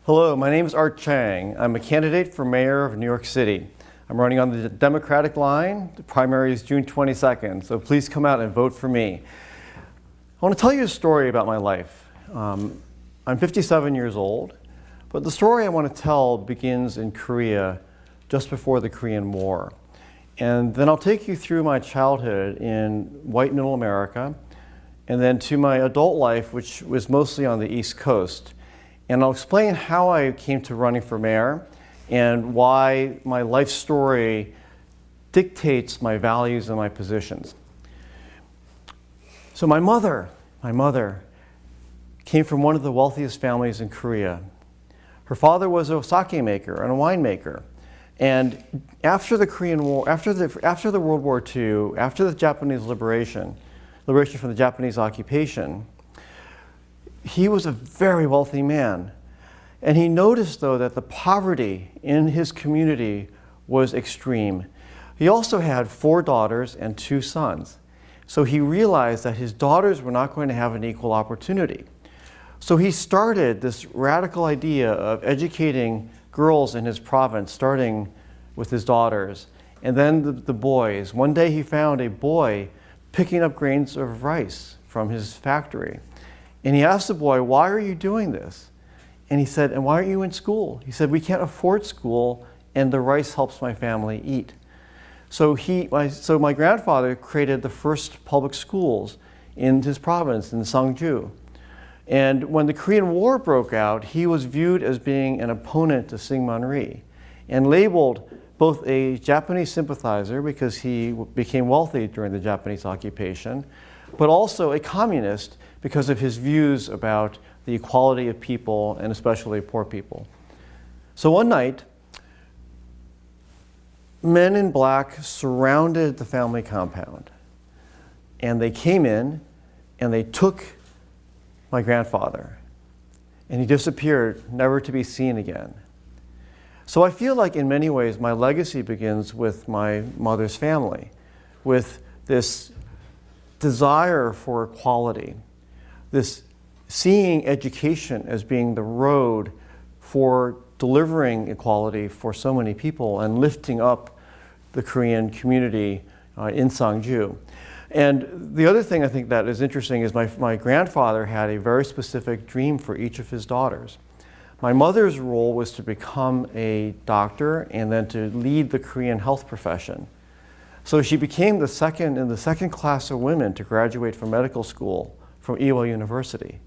Hello, my name is Art Chang. I'm a candidate for mayor of New York City. I'm running on the Democratic line. The primary is June 22nd, so please come out and vote for me. I want to tell you a story about my life. I'm 57 years old, but the story I want to tell begins in Korea just before the Korean War. And then I'll take you through my childhood in white middle America, and then to my adult life, which was mostly on the East Coast. And I'll explain how I came to running for mayor and why my life story dictates my values and my positions. So my mother came from one of the wealthiest families in Korea. Her father was a sake maker and a winemaker. And after the Korean War, after the World War II, after the Japanese liberation from the Japanese occupation, he was a very wealthy man. And he noticed, though, that the poverty in his community was extreme. He also had 4 daughters and 2 sons. So he realized that his daughters were not going to have an equal opportunity. So he started this radical idea of educating girls in his province, starting with his daughters, and then the boys. One day he found a boy picking up grains of rice from his factory. And he asked the boy, "Why are you doing this?" And he said, "And why aren't you in school?" He said, "We can't afford school, and the rice helps my family eat." So my grandfather created the first public schools in his province, in Sangju. And when the Korean War broke out, he was viewed as being an opponent to Syngman Rhee and labeled both a Japanese sympathizer because he became wealthy during the Japanese occupation, but also a communist because of his views about the equality of people and especially poor people. So one night, men in black surrounded the family compound, and they came in and they took my grandfather, and he disappeared, never to be seen again. So I feel like in many ways my legacy begins with my mother's family, with this desire for equality, this seeing education as being the road for delivering equality for so many people and lifting up the Korean community in Sangju. And the other thing I think that is interesting is my grandfather had a very specific dream for each of his daughters. My mother's role was to become a doctor and then to lead the Korean health profession. So she became the second class of women to graduate from medical school from Ewell University.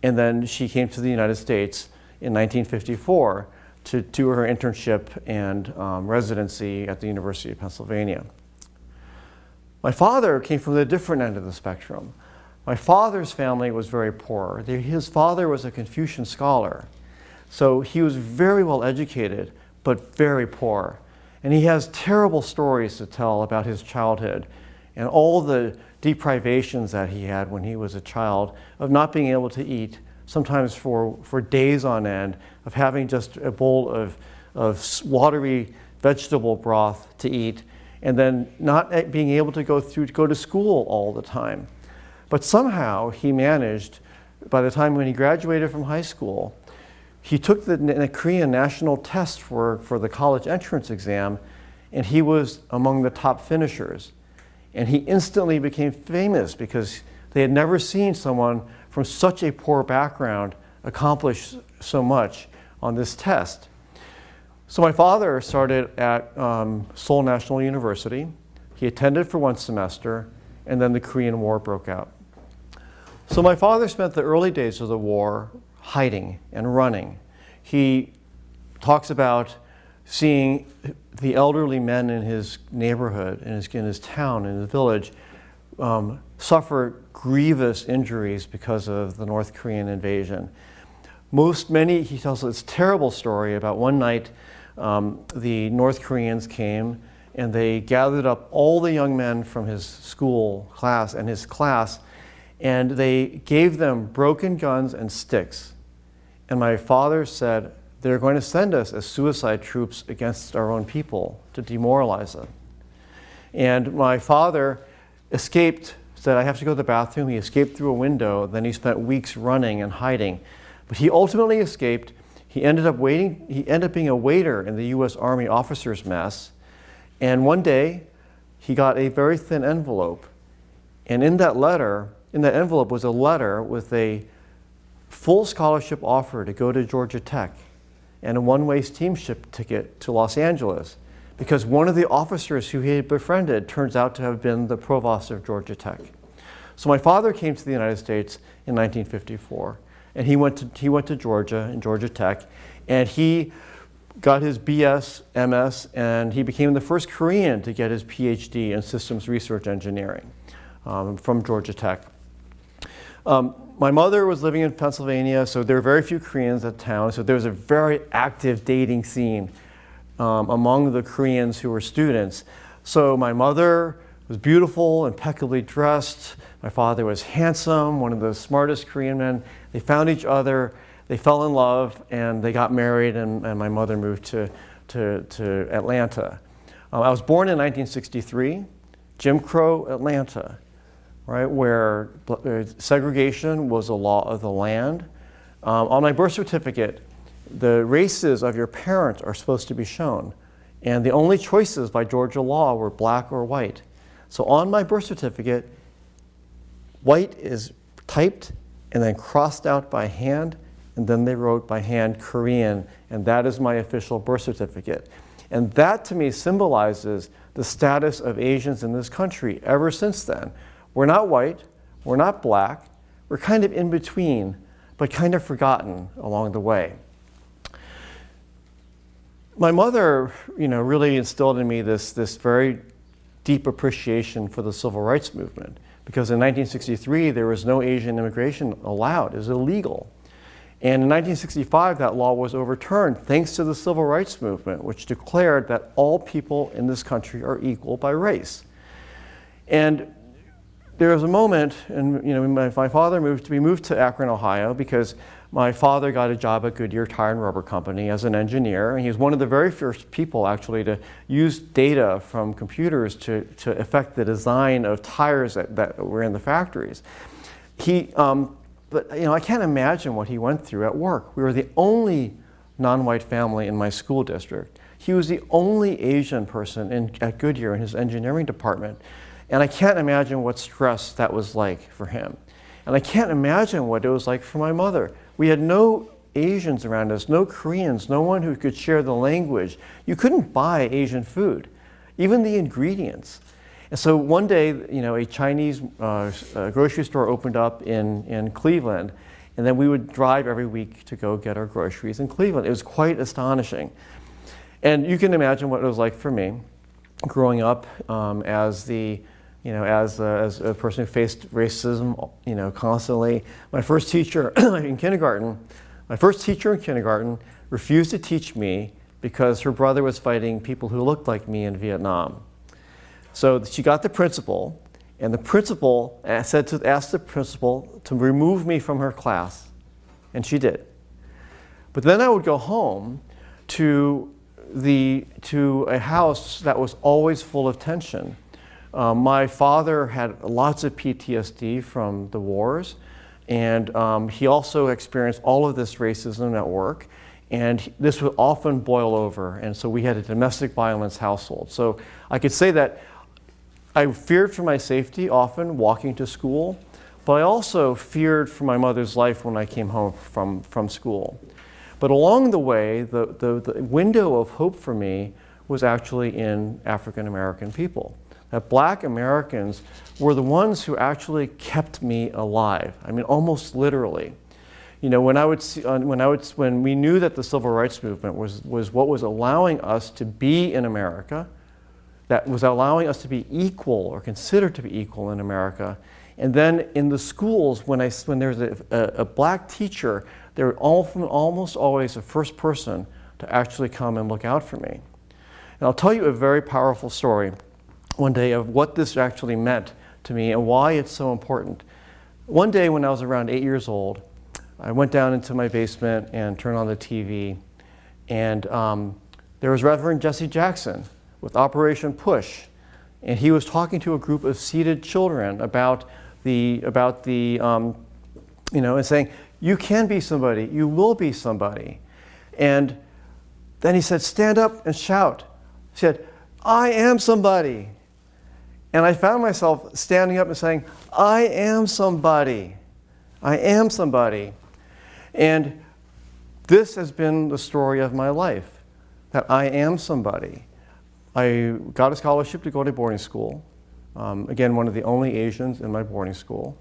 And then she came to the United States in 1954 to do her internship and residency at the University of Pennsylvania. My father came from the different end of the spectrum. My father's family was very poor. His father was a Confucian scholar. So he was very well educated, but very poor. And he has terrible stories to tell about his childhood and all the deprivations that he had when he was a child, of not being able to eat, sometimes for days on end, of having just a bowl of watery vegetable broth to eat, and then not being able to go to school all the time. But somehow he managed, by the time when he graduated from high school, he took the Korean national test for the college entrance exam, and he was among the top finishers. And he instantly became famous because they had never seen someone from such a poor background accomplish so much on this test. So my father started at Seoul National University. He attended for 1 semester, and then the Korean War broke out. So my father spent the early days of the war hiding and running. He talks about seeing the elderly men in his neighborhood, in his town, in his village, suffer grievous injuries because of the North Korean invasion. He tells this terrible story about one night the North Koreans came and they gathered up all the young men from his class, and they gave them broken guns and sticks. And my father said, "They're going to send us as suicide troops against our own people to demoralize them." And my father escaped, said, "I have to go to the bathroom." He escaped through a window. Then he spent weeks running and hiding. But he ultimately escaped. He ended up being a waiter in the U.S. Army officers' mess. And one day, he got a very thin envelope. And in that envelope was a letter with a full scholarship offer to go to Georgia Tech and a one-way steamship ticket to Los Angeles, because one of the officers who he had befriended turns out to have been the provost of Georgia Tech. So my father came to the United States in 1954, and he went to Georgia and Georgia Tech, and he got his BS, MS, and he became the first Korean to get his PhD in systems research engineering from Georgia Tech. My mother was living in Pennsylvania, so there were very few Koreans at town, so there was a very active dating scene among the Koreans who were students. So my mother was beautiful, impeccably dressed. My father was handsome, one of the smartest Korean men. They found each other, they fell in love, and they got married, and my mother moved to Atlanta. I was born in 1963, Jim Crow Atlanta, right, where segregation was a law of the land. On my birth certificate, the races of your parents are supposed to be shown, and the only choices by Georgia law were black or white. So on my birth certificate, white is typed and then crossed out by hand, and then they wrote by hand Korean, and that is my official birth certificate. And that to me symbolizes the status of Asians in this country ever since then. We're not white, we're not black, we're kind of in between, but kind of forgotten along the way. My mother, really instilled in me this very deep appreciation for the civil rights movement, because in 1963 there was no Asian immigration allowed. It was illegal. And in 1965 that law was overturned thanks to the civil rights movement, which declared that all people in this country are equal by race. And there was a moment, and my father we moved to Akron, Ohio, because my father got a job at Goodyear Tire and Rubber Company as an engineer, and he was one of the very first people actually to use data from computers to affect the design of tires that were in the factories. But I can't imagine what he went through at work. We were the only non-white family in my school district. He was the only Asian person at Goodyear in his engineering department. And I can't imagine what stress that was like for him. And I can't imagine what it was like for my mother. We had no Asians around us, no Koreans, no one who could share the language. You couldn't buy Asian food, even the ingredients. And so one day, a Chinese grocery store opened up in Cleveland, and then we would drive every week to go get our groceries in Cleveland. It was quite astonishing. And you can imagine what it was like for me growing up as a person who faced racism, constantly. My first teacher in kindergarten refused to teach me because her brother was fighting people who looked like me in Vietnam. So she got the principal, and the principal asked the principal to remove me from her class, and she did. But then I would go home to a house that was always full of tension. My father had lots of PTSD from the wars, and he also experienced all of this racism at work, and this would often boil over, and so we had a domestic violence household. So I could say that I feared for my safety often walking to school, but I also feared for my mother's life when I came home from school. But along the way, the window of hope for me was actually in African American people. That Black Americans were the ones who actually kept me alive. I mean, almost literally. When we knew that the civil rights movement was what was allowing us to be in America, that was allowing us to be equal or considered to be equal in America. And then in the schools, when there's a Black teacher, they're almost always the first person to actually come and look out for me. And I'll tell you a very powerful story one day of what this actually meant to me and why it's so important. One day when I was around 8 years old, I went down into my basement and turned on the TV, and there was Reverend Jesse Jackson with Operation Push, and he was talking to a group of seated children about and saying, you can be somebody, you will be somebody. And then he said, stand up and shout. He said, I am somebody. And I found myself standing up and saying, I am somebody. I am somebody. And this has been the story of my life, that I am somebody. I got a scholarship to go to boarding school. Again, one of the only Asians in my boarding school.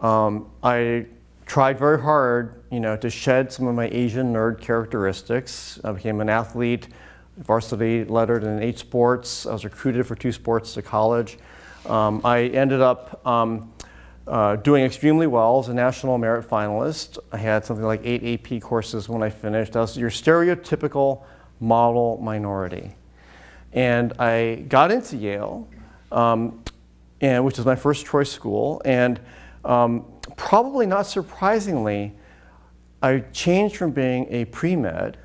I tried very hard, to shed some of my Asian nerd characteristics. I became an athlete, varsity lettered in 8 sports. I was recruited for 2 sports to college. I ended up doing extremely well as a national merit finalist. I had something like 8 AP courses when I finished. I was your stereotypical model minority. And I got into Yale, which is my first choice school, and probably not surprisingly, I changed from being a pre-med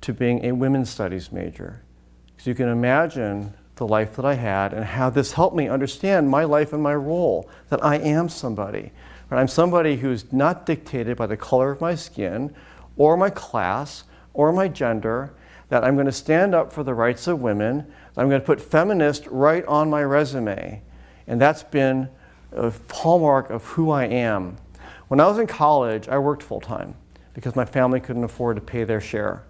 to being a women's studies major. Because you can imagine the life that I had and how this helped me understand my life and my role, that I am somebody. I'm somebody who's not dictated by the color of my skin or my class or my gender, that I'm going to stand up for the rights of women, that I'm going to put feminist right on my resume. And that's been a hallmark of who I am. When I was in college, I worked full-time because my family couldn't afford to pay their share.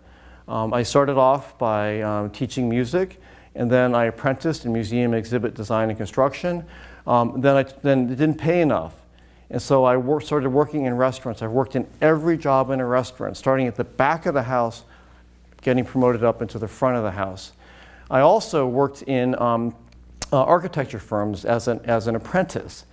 I started off by teaching music, and then I apprenticed in museum exhibit design and construction. Then it didn't pay enough. And so I started working in restaurants. I've worked in every job in a restaurant, starting at the back of the house, getting promoted up into the front of the house. I also worked in architecture firms as an apprentice.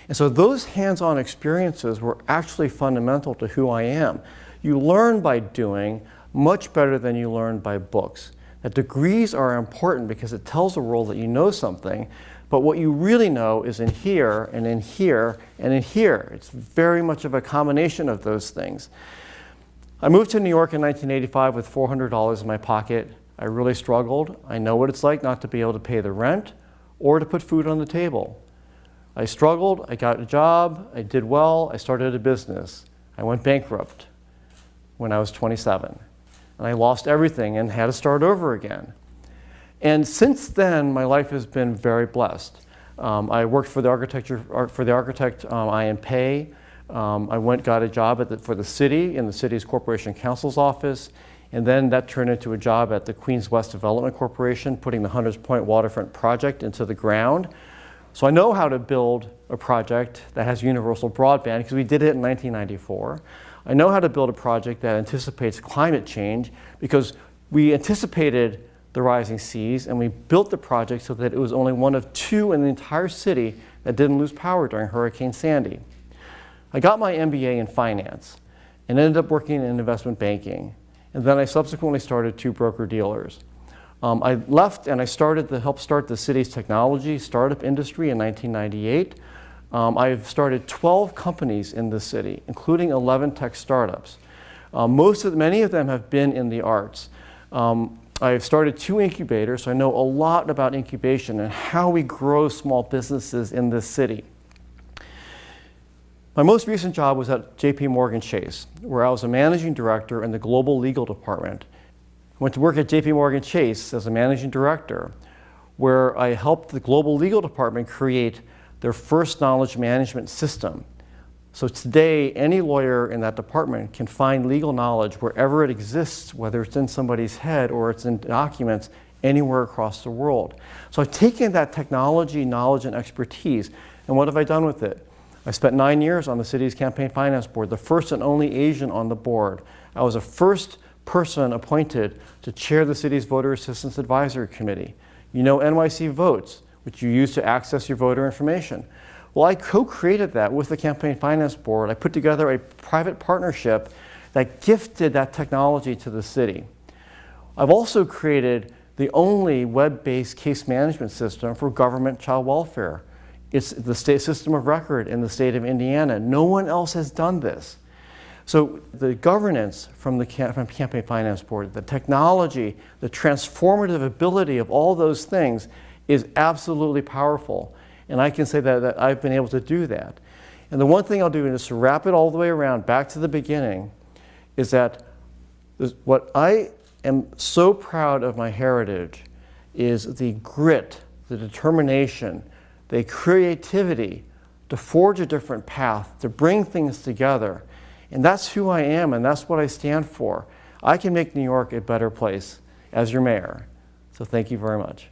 And so those hands-on experiences were actually fundamental to who I am. You learn by doing much better than you learn by books. That degrees are important because it tells the world that you know something, but what you really know is in here, and in here, and in here. It's very much of a combination of those things. I moved to New York in 1985 with $400 in my pocket. I really struggled. I know what it's like not to be able to pay the rent or to put food on the table. I struggled, I got a job, I did well, I started a business. I went bankrupt when I was 27. And I lost everything and had to start over again. And since then, my life has been very blessed. I worked for the architect I am pay. I got a job for the city in the city's corporation counsel's office, and then that turned into a job at the Queens West Development Corporation, putting the Hunters Point waterfront project into the ground. So I know how to build a project that has universal broadband because we did it in 1994. I know how to build a project that anticipates climate change because we anticipated the rising seas and we built the project so that it was only one of 2 in the entire city that didn't lose power during Hurricane Sandy. I got my MBA in finance and ended up working in investment banking. And then I subsequently started 2 broker-dealers. I left and I started to help start the city's technology startup industry in 1998. I've started 12 companies in the city, including 11 tech startups. Many of them have been in the arts. I've started 2 incubators, so I know a lot about incubation and how we grow small businesses in this city. My most recent job was at JPMorgan Chase, where I was a managing director in the global legal department. I went to work at JPMorgan Chase as a managing director, where I helped the global legal department create their first knowledge management system. So today, any lawyer in that department can find legal knowledge wherever it exists, whether it's in somebody's head or it's in documents anywhere across the world. So I've taken that technology, knowledge, and expertise, and what have I done with it? I spent 9 years on the city's campaign finance board, the first and only Asian on the board. I was the first person appointed to chair the city's Voter Assistance Advisory Committee. You know NYC Votes, which you use to access your voter information. Well, I co-created that with the Campaign Finance Board. I put together a private partnership that gifted that technology to the city. I've also created the only web-based case management system for government child welfare. It's the state system of record in the state of Indiana. No one else has done this. So the governance from the Campaign Finance Board, the technology, the transformative ability of all those things is absolutely powerful. And I can say that I've been able to do that. And the one thing I'll do, and just to wrap it all the way around, back to the beginning, is that What I am so proud of my heritage is the grit, the determination, the creativity to forge a different path, to bring things together. And that's who I am, and that's what I stand for. I can make New York a better place as your mayor. So thank you very much.